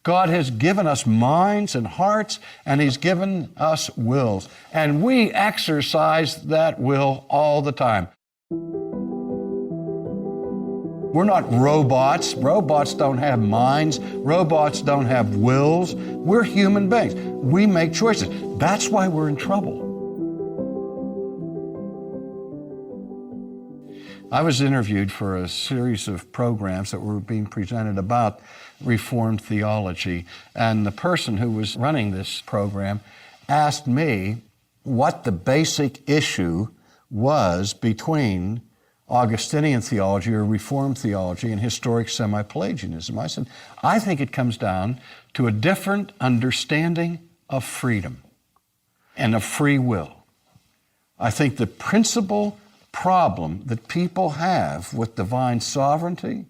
God has given us minds and hearts, and He's given us wills. And we exercise that will all the time. We're not robots. Robots don't have minds. Robots don't have wills. We're human beings. We make choices. That's why we're in trouble. I was interviewed for a series of programs that were being presented about Reformed theology, and the person who was running this program asked me what the basic issue was between Augustinian theology or Reformed theology and historic semi-Pelagianism. I said, I think it comes down to a different understanding of freedom and of free will. I think the principal problem that people have with divine sovereignty,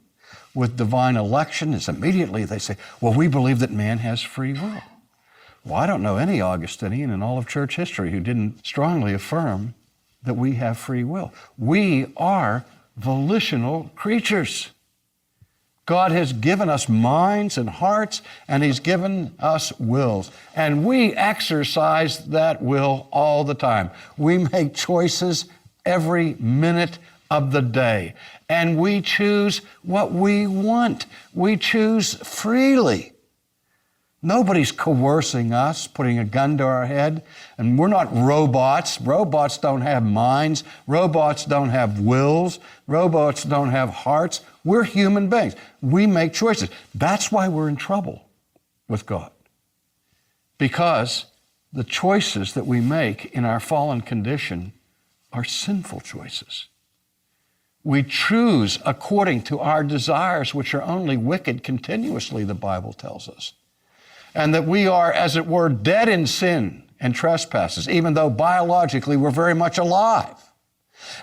with divine election, is immediately they say, well, we believe that man has free will. Well, I don't know any Augustinian in all of church history who didn't strongly affirm that we have free will. We are volitional creatures. God has given us minds and hearts, and He's given us wills. And we exercise that will all the time. We make choices every minute of the day. And we choose what we want. We choose freely. Nobody's coercing us, putting a gun to our head. And we're not robots. Robots don't have minds. Robots don't have wills. Robots don't have hearts. We're human beings. We make choices. That's why we're in trouble with God. Because the choices that we make in our fallen condition are sinful choices. We choose according to our desires, which are only wicked continuously, the Bible tells us. And that we are, as it were, dead in sin and trespasses, even though biologically we're very much alive.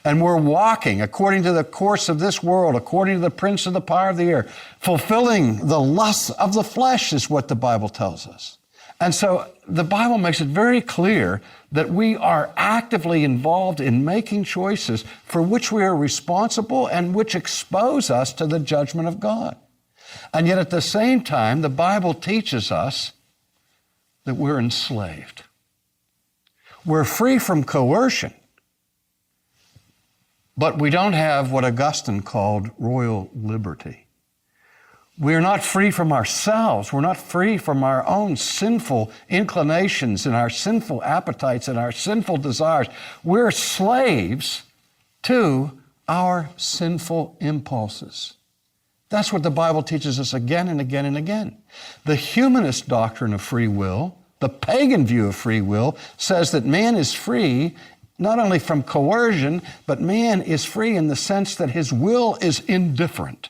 And we're walking according to the course of this world, according to the prince of the power of the air, fulfilling the lusts of the flesh is what the Bible tells us. And so the Bible makes it very clear that we are actively involved in making choices for which we are responsible and which expose us to the judgment of God. And yet at the same time, the Bible teaches us that we're enslaved. We're free from coercion, but we don't have what Augustine called royal liberty. We're not free from ourselves. We're not free from our own sinful inclinations and our sinful appetites and our sinful desires. We're slaves to our sinful impulses. That's what the Bible teaches us again and again and again. The humanist doctrine of free will, the pagan view of free will, says that man is free not only from coercion, but man is free in the sense that his will is indifferent.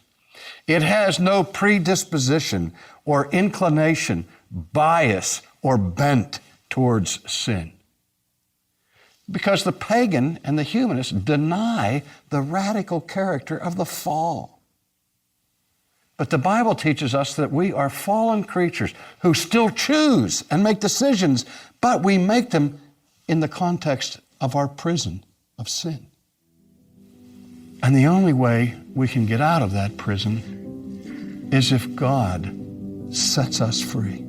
It has no predisposition or inclination, bias, or bent towards sin. Because the pagan and the humanist deny the radical character of the fall. But the Bible teaches us that we are fallen creatures who still choose and make decisions, but we make them in the context of our prison of sin. And the only way we can get out of that prison is if God sets us free.